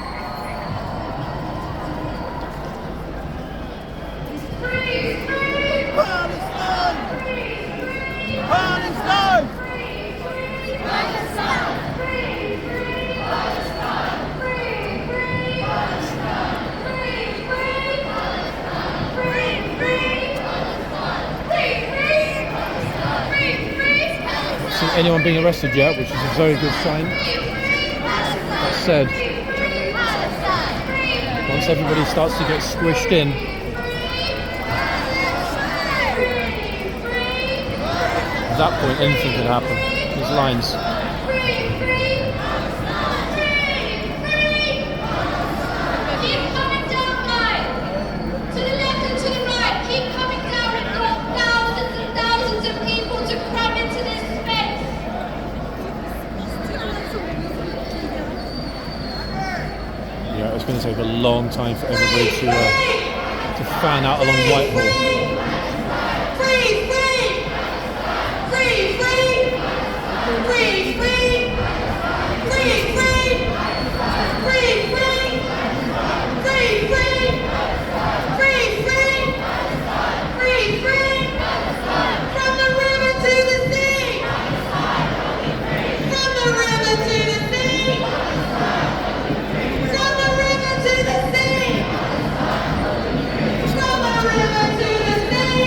Speaker 1: Anyone being arrested yet, which is a very good sign. That said, once everybody starts to get squished in, at that point anything could happen. These lines. It's going to take a long time for everybody to fan out along Whitehall.
Speaker 3: Free, free! Free, free! Free, free! Free, free! Free, free! Free, free! Free, free! Free, free! From the river to the sea! From the river to the sea! From the river to the sea! From the river to the sea!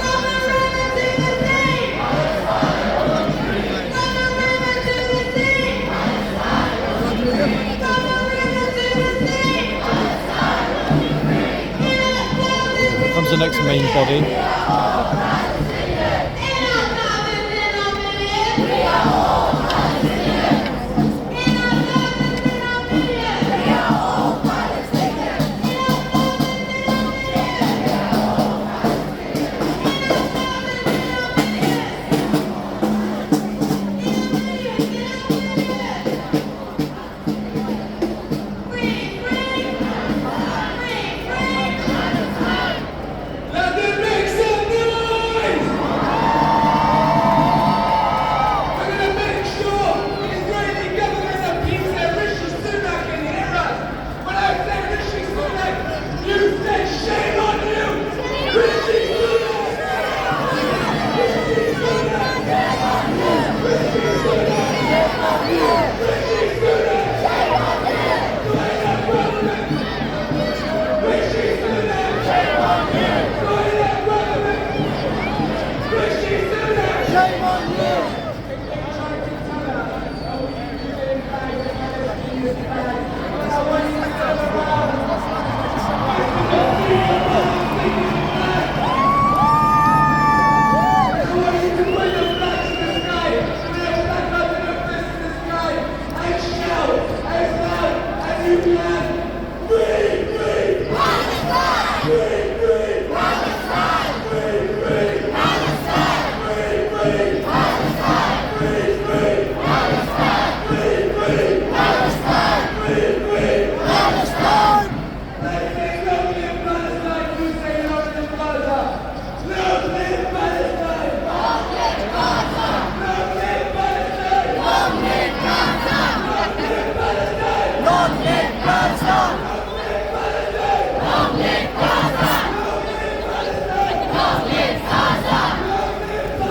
Speaker 3: From the river to the sea! From the river to the sea! From the river to the sea!
Speaker 1: Here comes the next main body.
Speaker 3: Let them make some noise!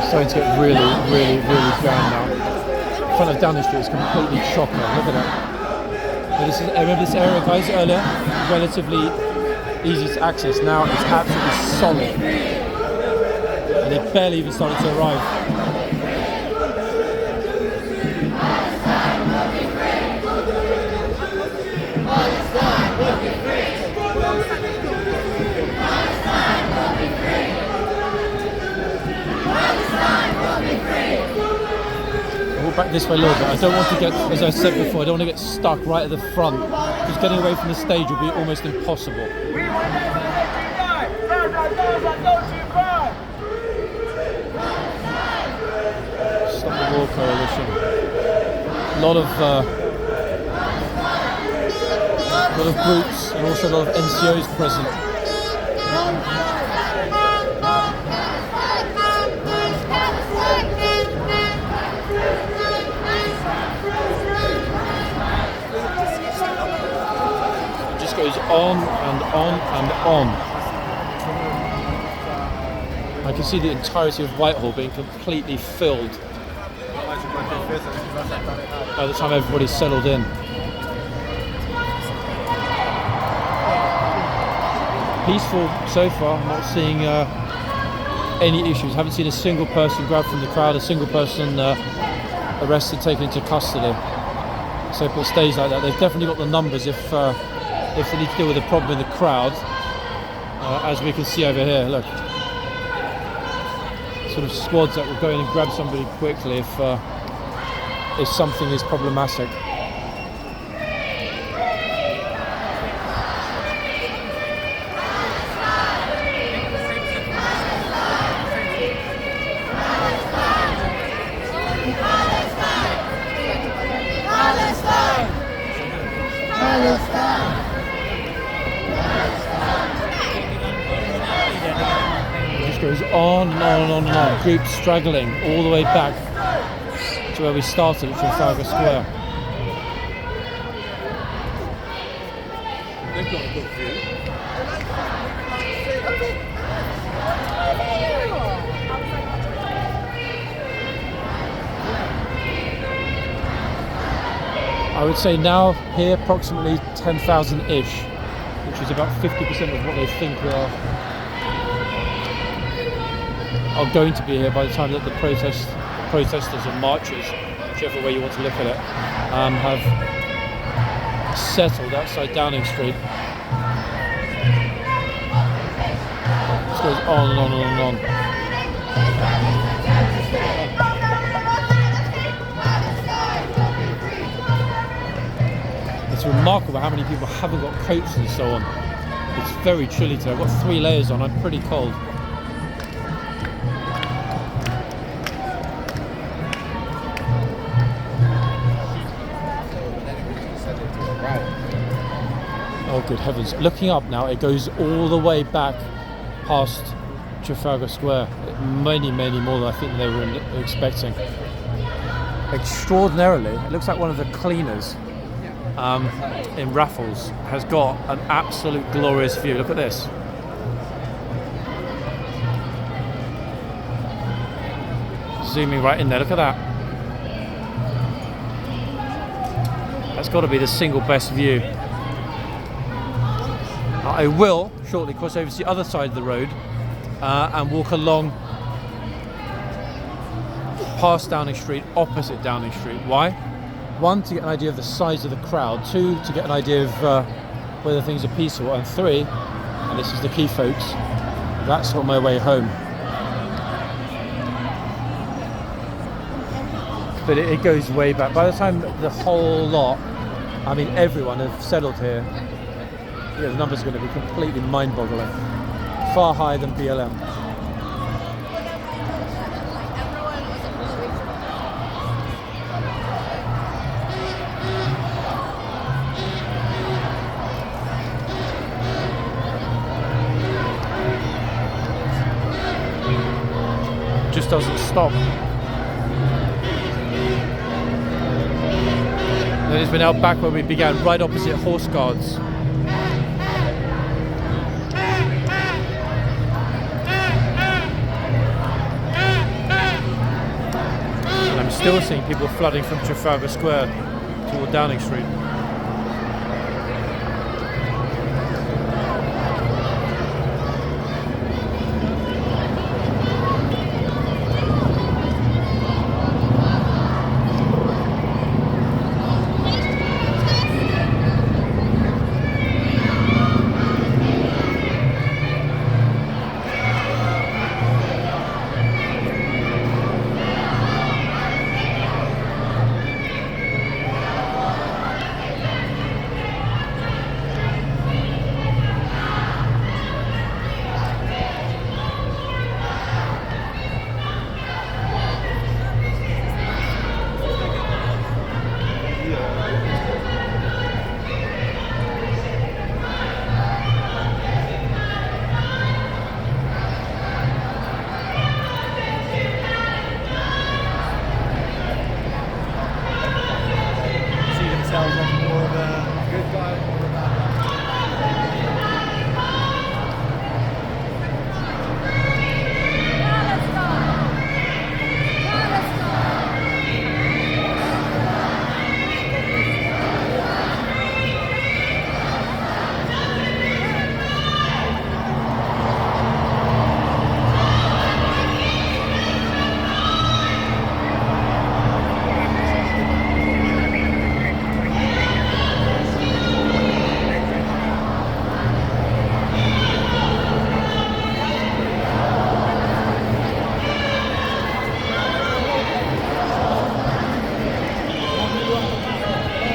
Speaker 1: Starting to get really jammed now. In front of Downing Street is completely chocker. Look at that. Now this is, I remember this area, guys, earlier, relatively easy to access. Now it's absolutely solid. And they barely even started to arrive. Back this way a little bit. I don't want to get, as I said before, I don't want to get stuck right at the front, because getting away from the stage will be almost impossible. Stop the War Coalition. A lot of groups and also a lot of NCOs present. Goes on and on and on. I can see the entirety of Whitehall being completely filled by the time everybody's settled in. Peaceful so far, not seeing any issues. Haven't seen a single person grabbed from the crowd, a single person arrested, taken into custody. So if it stays like that, they've definitely got the numbers if they need to deal with a problem in the crowd, as we can see over here. Look, sort of squads that will go in and grab somebody quickly if something is problematic. Goes on and on and on and on. Groups struggling all the way back to where we started at Trafalgar Square.
Speaker 3: They've got a good view.
Speaker 1: I would say now here approximately 10,000-ish, which is about 50% of what they think are going to be here by the time that the protesters and marchers, whichever way you want to look at it, have settled outside Downing Street. This goes on and on and on and on. It's remarkable how many people haven't got coats and so on. It's very chilly today. I've got 3 layers on, I'm pretty cold. Oh good heavens, looking up now, it goes all the way back past Trafalgar Square. Many more than I think they were expecting. Extraordinarily, it looks like one of the cleaners in Raffles has got an absolute glorious view. Look at this. Zooming right in there, look at that. That's got to be the single best view. I will shortly cross over to the other side of the road and walk along past Downing Street, opposite Downing Street. Why? 1, to get an idea of the size of the crowd. 2, to get an idea of whether things are peaceful. And 3, and this is the key, folks, that's on my way home. But it goes way back. By the time the whole lot, I mean everyone, have settled here, yeah, the numbers are going to be completely mind-boggling. Far higher than BLM. Just doesn't stop. That is, we're now back where we began, right opposite horseguards. And I'm still seeing people flooding from Trafalgar Square toward Downing Street.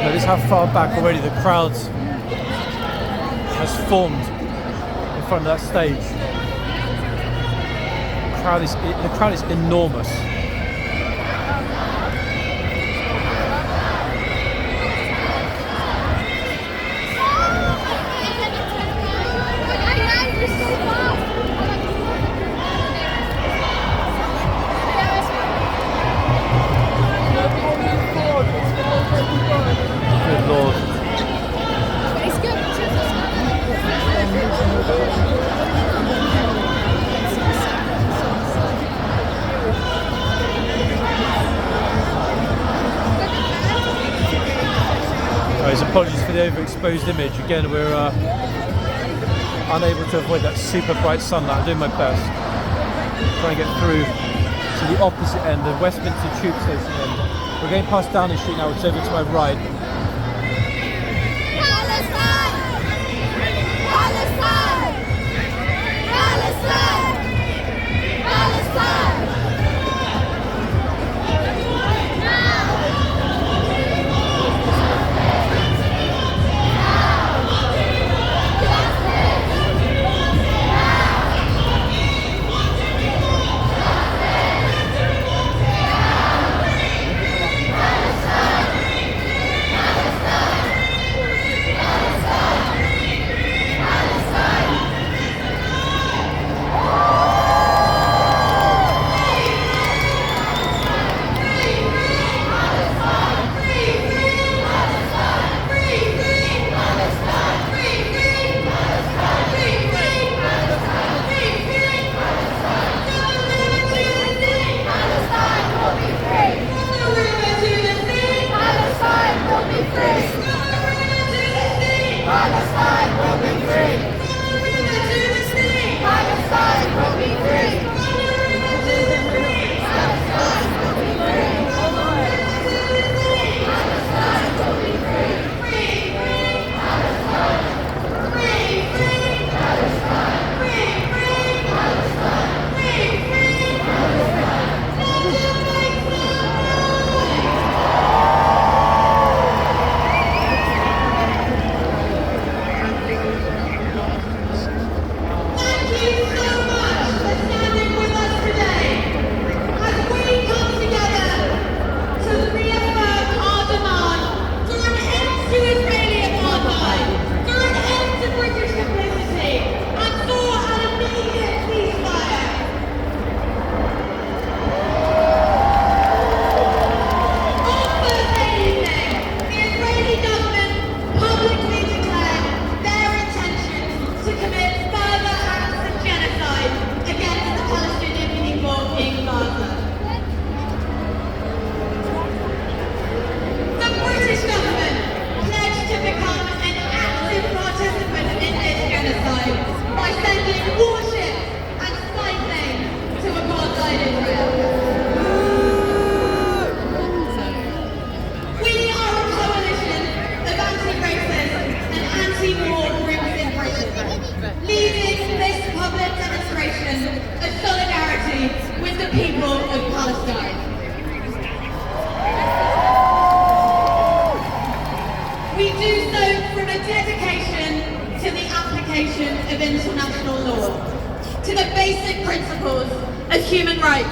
Speaker 1: Notice how far back already the crowd has formed in front of that stage. The crowd is enormous. Good Lord. Guys, apologies for the overexposed image. Again, we're unable to avoid that super bright sunlight. I'm doing my best. Trying to get through to the opposite end, the Westminster Tube Station end. We're going past Downing Street now, it's over to my right.
Speaker 4: Palestine! Palestine! Palestine! Palestine!
Speaker 5: foundation of international law, to the basic principles of human rights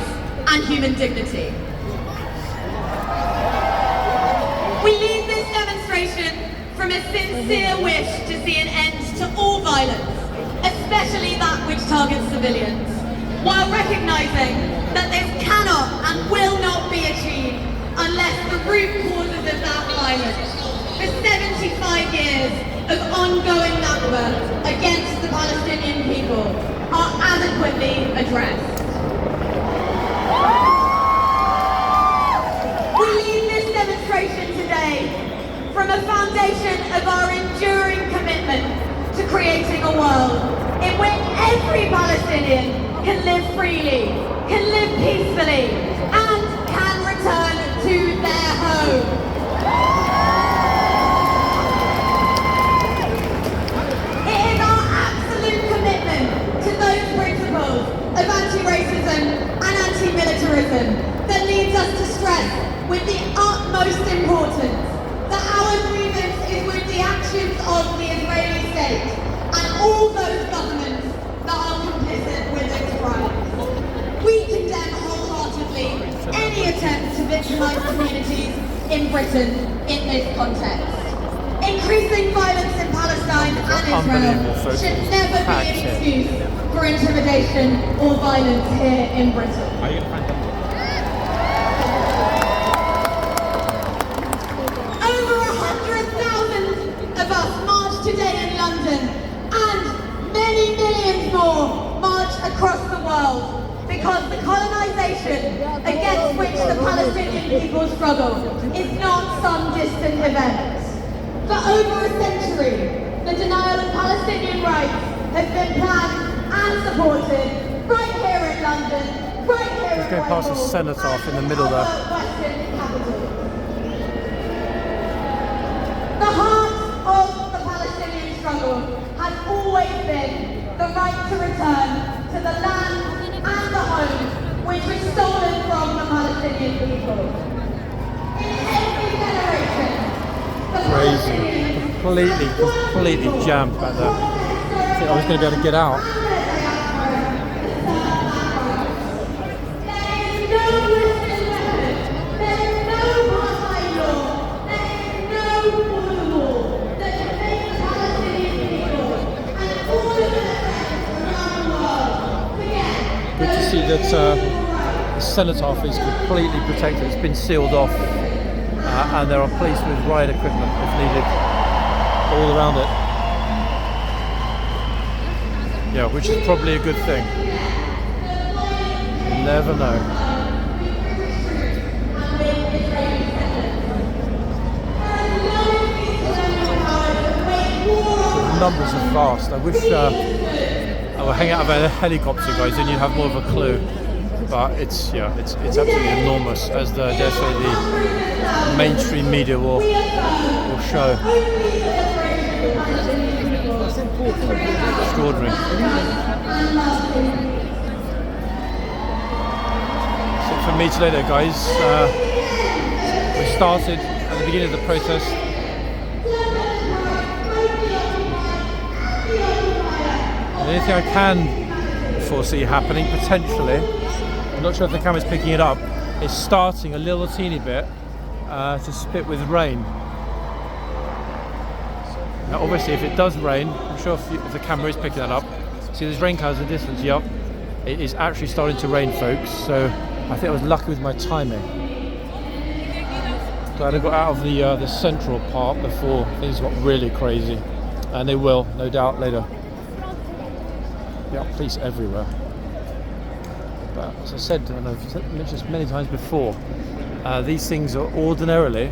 Speaker 5: and human dignity. We lead this demonstration from a sincere wish to see an end to all violence, especially that which targets civilians, while recognizing that this cannot and will not be achieved unless the root causes of that violence, the 75 years of ongoing Nakba against the Palestinian people, are adequately addressed. We lead this demonstration today from a foundation of our enduring commitment to creating a world in which every Palestinian can live freely, can live peacefully, and can return to their home. It is our absolute commitment to those principles of anti-racism and anti-militarism that leads us to stress with the utmost importance that our grievance is with the actions of the Israeli state and all those governments that are complicit with its crimes. We condemn wholeheartedly any attempt to victimize communities in Britain in this context. Increasing violence in Palestine and Israel should never be an excuse for intimidation or violence here in Britain. Over 100,000 of us marched today in London, and many millions more march across the world, because the colonisation against which the Palestinian people struggle is not some distant event. For over a century, the denial of Palestinian rights has been planned and supported right here in London, right here
Speaker 1: Let's go past the cenotaph in the middle there.
Speaker 5: Western capitals. The heart of the Palestinian struggle has always been the right to return to the land and the home which was stolen from the Palestinian people. In every generation, the
Speaker 1: Crazy, completely jammed back there. I think I was going to be able to get out. Good to see that the cenotaph is completely protected. It's been sealed off, and there are police with riot equipment if needed all around it. Yeah, which is probably a good thing. You never know. The numbers are vast. I wish I would hang out of a helicopter, guys, then you'd have more of a clue. But it's absolutely enormous, as the dare say the mainstream media will show. Extraordinary. So for me today, though, guys, we started at the beginning of the protest. The only thing I can foresee happening, potentially, I'm not sure if the camera's picking it up, is starting a little teeny bit to spit with rain. Now obviously if it does rain, I'm sure if the camera is picking that up, see there's rain clouds in the distance, yep, it is actually starting to rain, folks, so I think I was lucky with my timing. Glad I got out of the central part before things got really crazy, and they will, no doubt, later. There are police everywhere. But as I said, and I've mentioned this many times before, these things are ordinarily,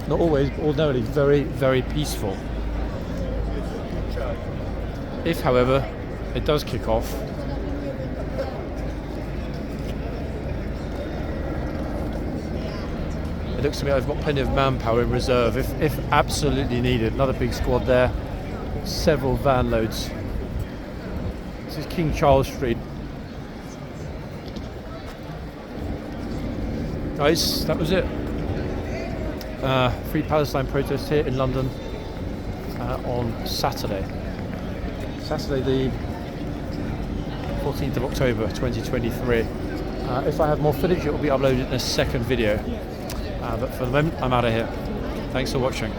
Speaker 1: not always, but ordinarily very, very peaceful. If, however, it does kick off, it looks to me like I've got plenty of manpower in reserve if absolutely needed. Another big squad there, several van loads. This is King Charles Street. Guys, that was it. Free Palestine protest here in London. on Saturday the 14th of October 2023. If I have more footage, it will be uploaded in a second video, but for the moment I'm out of here. Thanks for watching.